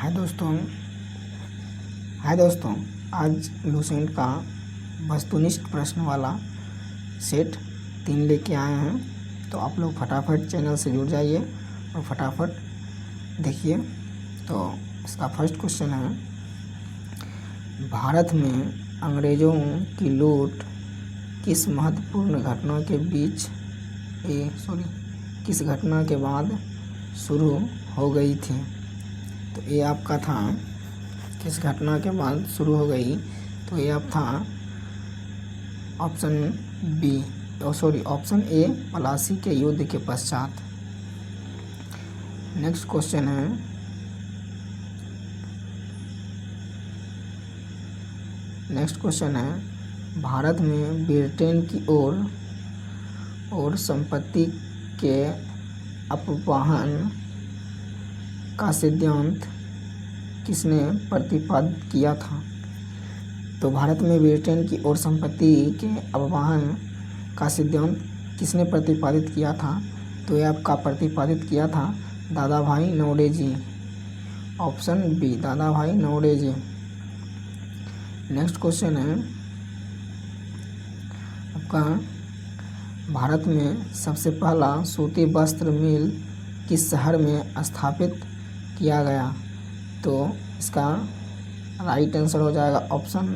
हाय दोस्तों हाय दोस्तों आज लूसेंट का वस्तुनिष्ठ प्रश्न वाला सेट 3 लेके आए हैं। तो आप लोग फटाफट चैनल से जुड़ जाइए और फटाफट देखिए। तो इसका फर्स्ट क्वेश्चन है, भारत में अंग्रेज़ों की लूट किस महत्वपूर्ण घटना के बीच किस घटना के बाद शुरू हो गई थी। तो ये आपका था किस घटना के बाद शुरू हो गई। तो ये आप था ऑप्शन ए प्लासी के युद्ध के पश्चात। नेक्स्ट क्वेश्चन है, भारत में ब्रिटेन की ओर संपत्ति के अपवाहन का सिद्धांत किसने प्रतिपादित किया था। तो भारत में ब्रिटेन की ओर संपत्ति के अपवाहन का सिद्धांत किसने प्रतिपादित किया था। तो यह आपका प्रतिपादित किया था दादा भाई नौरोजी। ऑप्शन बी दादा भाई नौरोजी। नेक्स्ट क्वेश्चन है आपका, भारत में सबसे पहला सूती वस्त्र मिल किस शहर में स्थापित किया गया। तो इसका राइट आंसर हो जाएगा ऑप्शन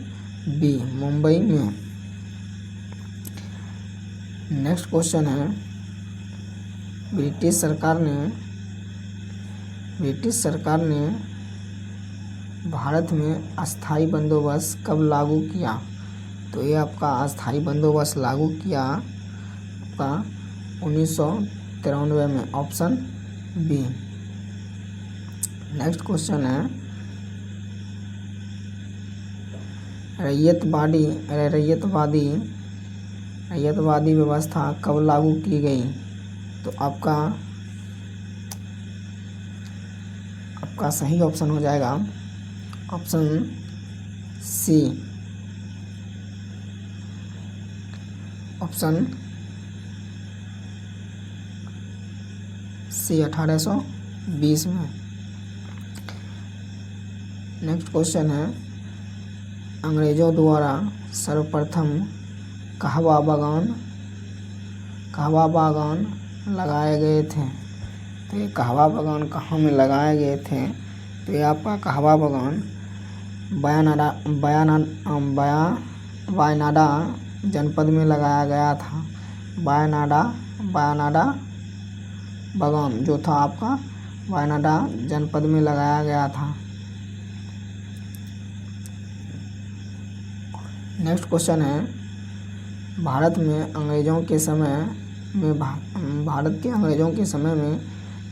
बी मुंबई में। नेक्स्ट क्वेश्चन है, ब्रिटिश सरकार ने भारत में अस्थाई बंदोबस्त कब लागू किया। तो ये आपका अस्थाई बंदोबस्त लागू किया आपका 1993 में। Option B. नेक्स्ट क्वेश्चन है, रैयतवादी व्यवस्था कब लागू की गई। तो आपका सही ऑप्शन हो जाएगा ऑप्शन सी। ऑप्शन सी 1820 में। नेक्स्ट क्वेश्चन है, अंग्रेज़ों द्वारा सर्वप्रथम कहवा बागान लगाए गए थे। तो ये कहवा बागान कहाँ में लगाए गए थे। तो ये आपका कहवा बागान वायनाडा जनपद में लगाया गया था। वायनाडा बागान जो था आपका वायनाडा जनपद में लगाया गया था। नेक्स्ट क्वेश्चन है, भारत के अंग्रेज़ों के समय में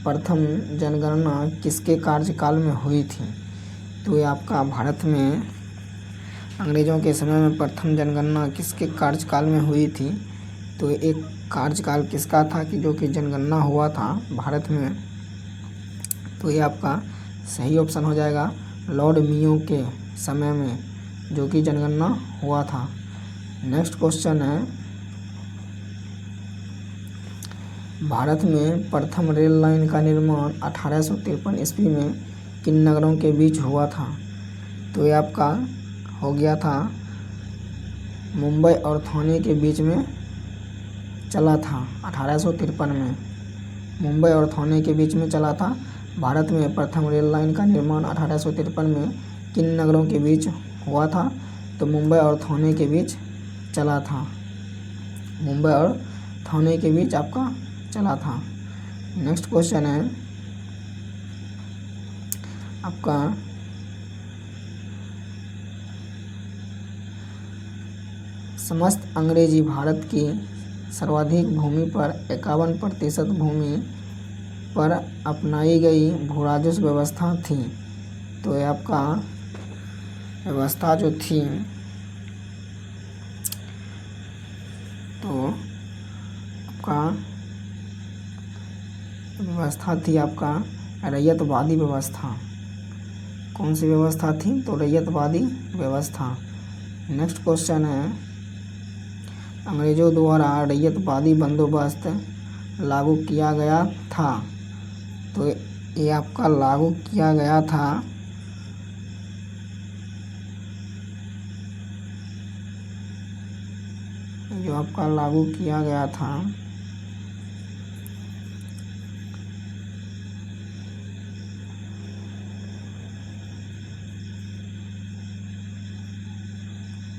प्रथम जनगणना किसके कार्यकाल में हुई थी। तो ये आपका भारत में अंग्रेज़ों के समय में प्रथम जनगणना किसके कार्यकाल में हुई थी। तो एक कार्यकाल किसका था कि जो कि जनगणना हुआ था भारत में। तो ये आपका सही ऑप्शन हो जाएगा लॉर्ड मेयो के समय में जो कि जनगणना हुआ था। नेक्स्ट क्वेश्चन है, भारत में प्रथम रेल लाइन का निर्माण 1853 ईस्वी में किन नगरों के बीच हुआ था। तो ये आपका हो गया था मुंबई और थाने के बीच में चला था। 1853 में मुंबई और थाने के बीच में चला था। भारत में प्रथम रेल लाइन का निर्माण 1853 में किन नगरों के बीच हुआ था। तो मुंबई और थाने के बीच चला था। मुंबई और थाने के बीच आपका चला था। नेक्स्ट क्वेश्चन है आपका, समस्त अंग्रेजी भारत की सर्वाधिक भूमि पर 51% भूमि पर अपनाई गई भूराजस्व व्यवस्था थी। तो ये आपका व्यवस्था जो थी तो आपका व्यवस्था थी आपका रैयतवादी व्यवस्था। कौन सी व्यवस्था थी। तो रैयतवादी व्यवस्था। नेक्स्ट क्वेश्चन है, अंग्रेज़ों द्वारा रैयतवादी बंदोबस्त लागू किया गया था। तो ये आपका लागू किया गया था जो आपका लागू किया गया था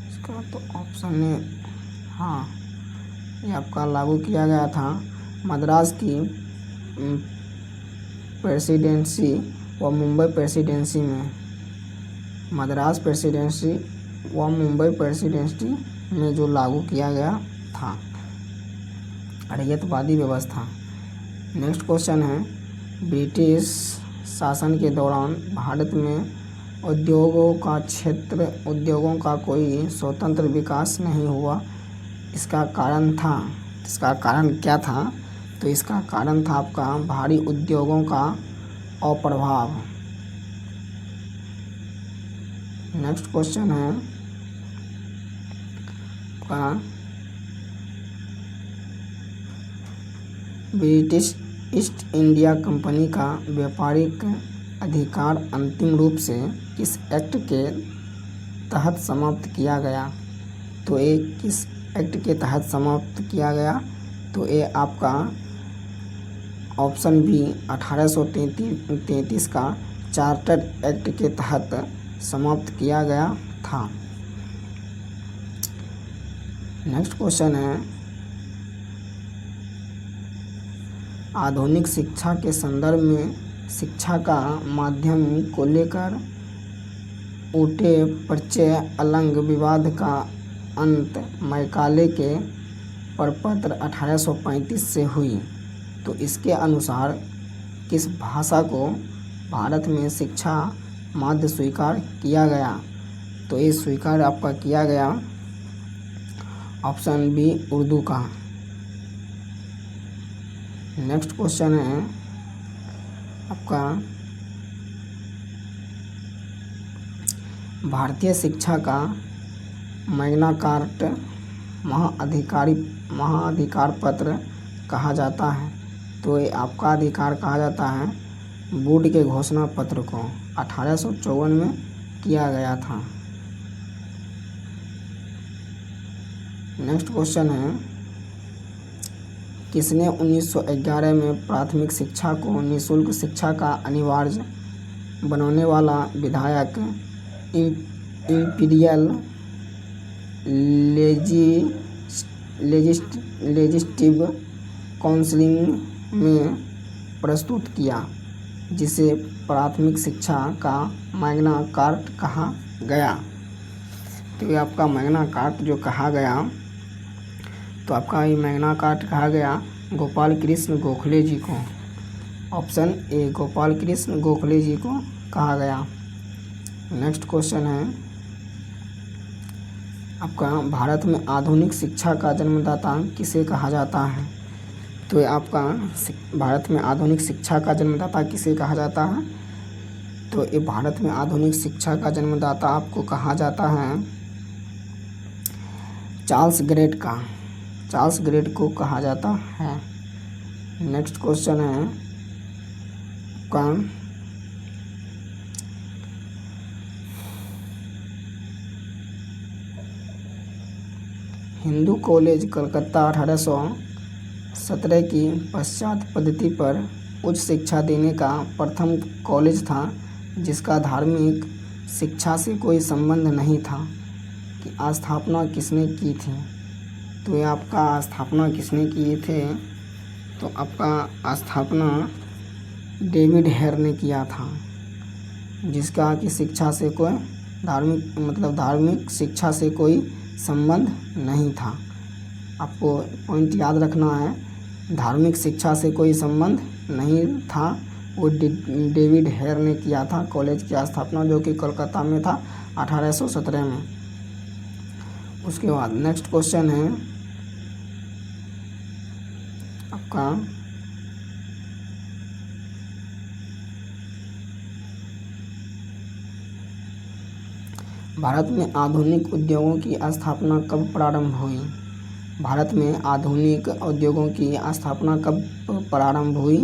इसका तो ऑप्शन है, हाँ, ये आपका लागू किया गया था मद्रास की प्रेसिडेंसी व मुंबई प्रेसिडेंसी में। मद्रास प्रेसिडेंसी व मुंबई प्रेसिडेंसी में जो लागू किया गया था रैयतवादी व्यवस्था। नेक्स्ट क्वेश्चन है, ब्रिटिश शासन के दौरान भारत में उद्योगों का कोई स्वतंत्र विकास नहीं हुआ, इसका कारण क्या था? तो इसका कारण था आपका भारी उद्योगों का अप्रभाव। नेक्स्ट क्वेश्चन है आपका, ब्रिटिश ईस्ट इंडिया कंपनी का व्यापारिक अधिकार अंतिम रूप से किस एक्ट के तहत समाप्त किया गया? तो ये किस एक्ट के तहत समाप्त किया गया? तो ये आपका ऑप्शन बी 1833 का चार्टर एक्ट के तहत समाप्त किया गया था। नेक्स्ट क्वेश्चन है, आधुनिक शिक्षा के संदर्भ में शिक्षा का माध्यम को लेकर उठे परिचय अलंग विवाद का अंत मैकाले के प्रपत्र 1835 से हुई। तो इसके अनुसार किस भाषा को भारत में शिक्षा माध्य स्वीकार किया गया? तो ये स्वीकार आपका किया गया ऑप्शन बी उर्दू का। नेक्स्ट क्वेश्चन है आपका, भारतीय शिक्षा का मैग्ना कार्टा महाअधिकार पत्र कहा जाता है। तो ये आपका अधिकार कहा जाता है वुड के घोषणा पत्र को 1854 में किया गया था। नेक्स्ट क्वेश्चन है, किसने 1911 में प्राथमिक शिक्षा को निःशुल्क शिक्षा का अनिवार्य बनाने वाला विधायक इम्पीरियल लेजिस्लेटिव काउंसिल में प्रस्तुत किया, जिसे प्राथमिक शिक्षा का मैग्ना कार्टा कहा गया? तो ये आपका मैग्ना कार्टा जो कहा गया, तो आपका ये मैग्ना कार्टा कहा गया गोपाल कृष्ण गोखले जी को। ऑप्शन ए गोपाल कृष्ण गोखले जी को कहा गया। नेक्स्ट क्वेश्चन है आपका, भारत में आधुनिक शिक्षा का जन्मदाता किसे कहा जाता है? तो ये आपका भारत में आधुनिक शिक्षा का जन्मदाता किसे कहा जाता है? तो ये भारत में आधुनिक शिक्षा का जन्मदाता आपको कहा जाता है चार्ल्स ग्रेट को कहा जाता है। नेक्स्ट क्वेश्चन है आपका, हिंदू कॉलेज कलकत्ता 1817 की पश्चात पद्धति पर उच्च शिक्षा देने का प्रथम कॉलेज था, जिसका धार्मिक शिक्षा से कोई संबंध नहीं था। कि स्थापना किसने की थी? तो ये आपका स्थापना किसने किए थे? तो आपका स्थापना डेविड हेयर ने किया था, जिसका कि शिक्षा से कोई धार्मिक शिक्षा से कोई संबंध नहीं था। आपको पॉइंट याद रखना है, धार्मिक शिक्षा से कोई संबंध नहीं था, वो डेविड हेयर ने किया था कॉलेज की स्थापना, जो कि कोलकाता में था 1817 में। उसके बाद नेक्स्ट क्वेश्चन है आपका, भारत में आधुनिक उद्योगों की स्थापना कब प्रारंभ हुई? भारत में आधुनिक उद्योगों की स्थापना कब प्रारंभ हुई?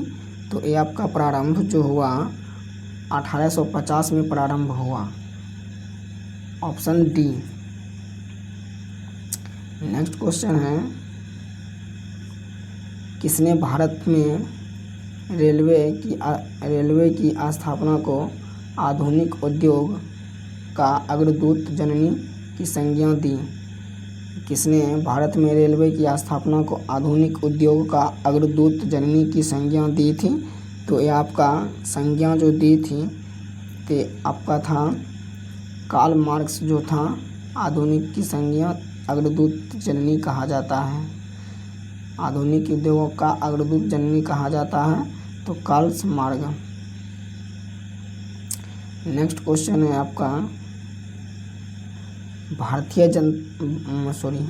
तो ये आपका प्रारंभ जो हुआ 1850 में प्रारंभ हुआ। Option D. नेक्स्ट क्वेश्चन है, किसने भारत में रेलवे की स्थापना को आधुनिक उद्योग का अग्रदूत जननी की संज्ञा दी? किसने भारत में रेलवे की स्थापना को आधुनिक उद्योग का अग्रदूत जननी की संज्ञा दी थी? तो ये आपका संज्ञा जो दी थी ते आपका था कार्ल मार्क्स जो था आधुनिक की संज्ञा अग्रदूत जननी कहा जाता है। आधुनिक उद्योगों का अग्रदूत जननी कहा जाता है तो कार्ल मार्क्स। नेक्स्ट क्वेश्चन है आपका,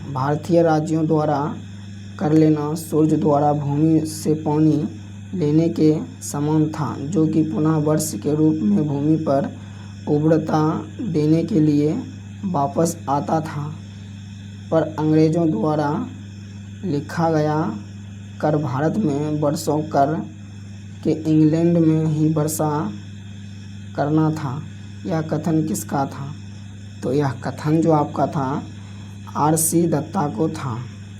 भारतीय राज्यों द्वारा कर लेना सूर्य द्वारा भूमि से पानी लेने के समान था, जो कि पुनः वर्ष के रूप में भूमि पर उर्वरता देने के लिए वापस आता था। पर अंग्रेज़ों द्वारा लिखा गया कर भारत में वर्षों कर के इंग्लैंड में ही वर्षा करना था, यह कथन किसका था? तो यह कथन जो आपका था आर.सी. दत्ता को था।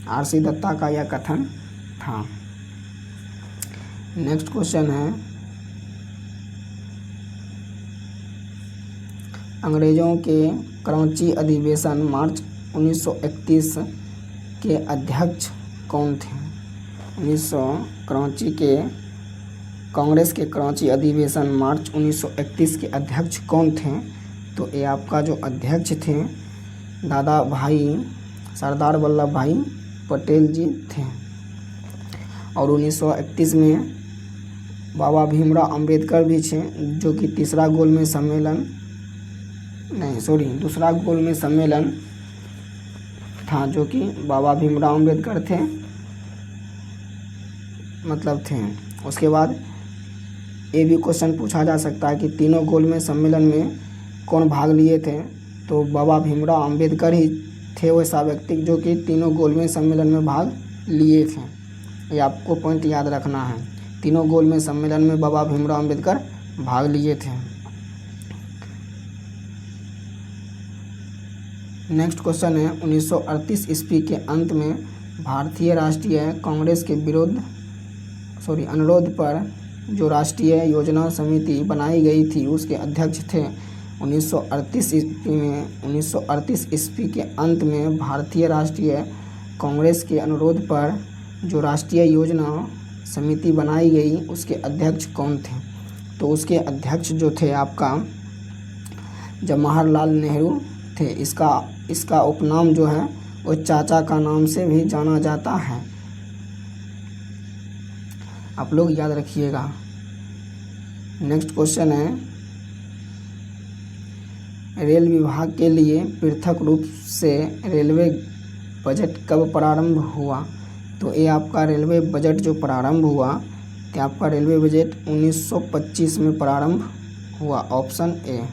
आर.सी. दत्ता का यह कथन था। नेक्स्ट क्वेश्चन है, अंग्रेज़ों के कराची अधिवेशन मार्च 1931 के अध्यक्ष कौन थे? कांग्रेस के कराची अधिवेशन मार्च 1931 के अध्यक्ष कौन थे? तो ये आपका जो अध्यक्ष थे दादा भाई सरदार वल्लभ भाई पटेल जी थे। और 1931 में बाबा भीमराव अंबेडकर भी थे, जो कि दूसरा गोलमेज सम्मेलन था, जो कि बाबा भीमराव अंबेडकर थे उसके बाद ये भी क्वेश्चन पूछा जा सकता है कि तीनों गोलमेज सम्मेलन में कौन भाग लिए थे? तो बाबा भीमराव अंबेडकर ही थे वैसा व्यक्ति जो कि तीनों गोलमेज सम्मेलन में भाग लिए थे। ये आपको पॉइंट याद रखना है, तीनों गोलमेज सम्मेलन में बाबा भीमराव अंबेडकर भाग लिए थे। नेक्स्ट क्वेश्चन है, 1938 ईस्वी के अंत में भारतीय राष्ट्रीय कांग्रेस के अनुरोध पर जो राष्ट्रीय योजना समिति बनाई गई थी उसके अध्यक्ष थे। 1938 ईस्वी के अंत में भारतीय राष्ट्रीय कांग्रेस के अनुरोध पर जो राष्ट्रीय योजना समिति बनाई गई उसके अध्यक्ष कौन थे? तो उसके अध्यक्ष जो थे आपका जवाहरलाल नेहरू थे। इसका उपनाम जो है वो चाचा का नाम से भी जाना जाता है, आप लोग याद रखिएगा। नेक्स्ट क्वेश्चन है, रेल विभाग के लिए पृथक रूप से रेलवे बजट कब प्रारंभ हुआ? तो ये आपका रेलवे बजट जो प्रारंभ हुआ तो आपका रेलवे बजट 1925 में प्रारंभ हुआ, ऑप्शन ए।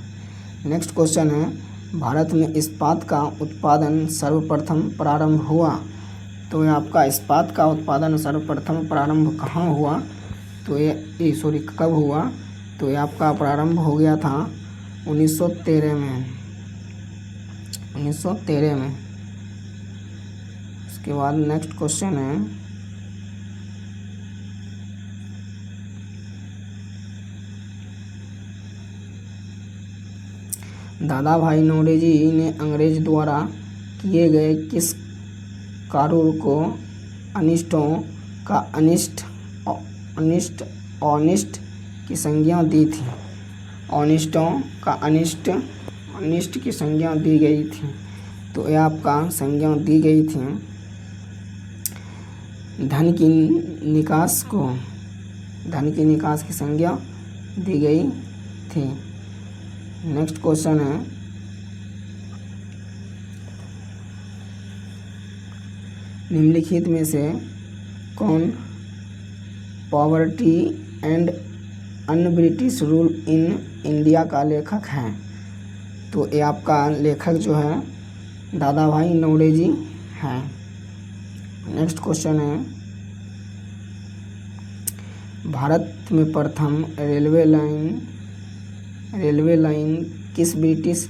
नेक्स्ट क्वेश्चन है, भारत में इस्पात का उत्पादन सर्वप्रथम प्रारंभ हुआ? तो ये आपका इस्पात का उत्पादन सर्वप्रथम प्रारंभ कहाँ हुआ? तो कब हुआ? तो ये आपका प्रारंभ हो गया था 1913 में। 1913 में। उसके बाद नेक्स्ट क्वेश्चन है, दादा भाई नौरोजी ने अंग्रेज द्वारा किए गए किस कानून को अनिष्टों का अनिष्ट की संज्ञा दी थी? अनिष्टों का अनिष्ट की संज्ञा दी गई थी। तो यह आपका संज्ञा दी गई थी धन की निकास की संज्ञा दी गई थी। नेक्स्ट क्वेश्चन है, निम्नलिखित में से कौन poverty and un British rule in India का लेखक है? तो ये आपका लेखक जो है दादा भाई नौरोजी हैं। नेक्स्ट क्वेश्चन है, भारत में प्रथम रेलवे लाइन किस ब्रिटिश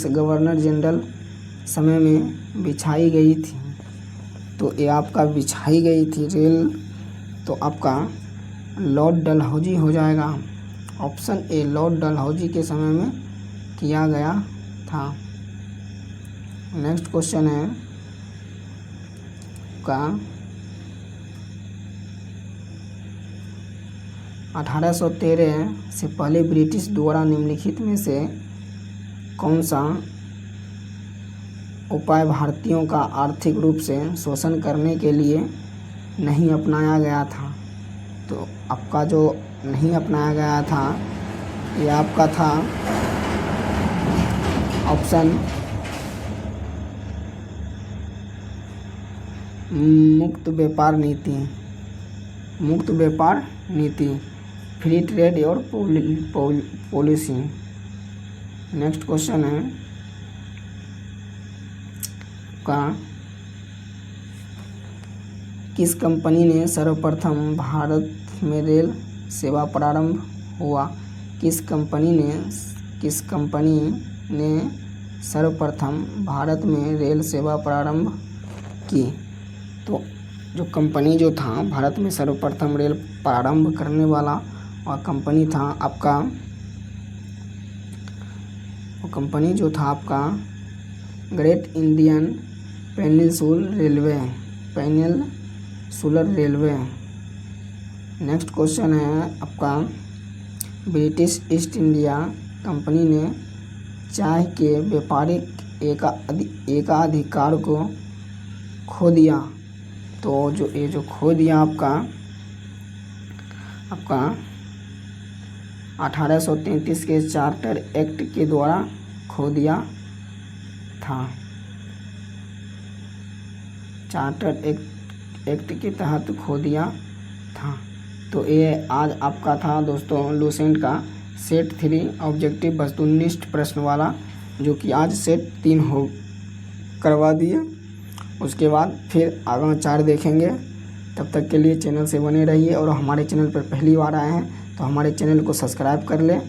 गवर्नर जनरल समय में बिछाई गई थी। तो ये आपका बिछाई गई थी रेल, तो आपका लॉर्ड डलहौजी हो जाएगा। ऑप्शन ए लॉर्ड डलहौजी के समय में किया गया था। नेक्स्ट क्वेश्चन है का 1813 से पहले ब्रिटिश द्वारा निम्नलिखित में से कौन सा उपाय भारतीयों का आर्थिक रूप से शोषण करने के लिए नहीं अपनाया गया था। तो आपका जो नहीं अपनाया गया था ये आपका था ऑप्शन मुक्त व्यापार नीति, मुक्त व्यापार नीति, फ्री ट्रेड और पॉलिसी। नेक्स्ट क्वेश्चन है का किस कंपनी ने सर्वप्रथम भारत में रेल सेवा प्रारंभ हुआ? किस कंपनी ने सर्वप्रथम भारत में रेल सेवा प्रारंभ की? तो जो कंपनी जो था भारत में सर्वप्रथम रेल प्रारंभ करने वाला और कंपनी था आपका, वो कंपनी जो था आपका great Indian peninsular railway. Next question है आपका ब्रिटिश ईस्ट इंडिया कंपनी ने चाय के व्यापारिक एकाधिकार को खो दिया। तो जो खो दिया आपका 1833 के चार्टर एक्ट के द्वारा खो दिया था। चार्टर एक्ट के तहत खो दिया था। तो ये आज आपका था दोस्तों लूसेंट का सेट 3 ऑब्जेक्टिव वस्तुनिष्ठ प्रश्न वाला, जो कि आज सेट 3 हो करवा दिए। उसके बाद फिर आगे 4 देखेंगे। तब तक के लिए चैनल से बने रहिए और हमारे चैनल पर पहली बार आए हैं तो हमारे चैनल को सब्सक्राइब कर लें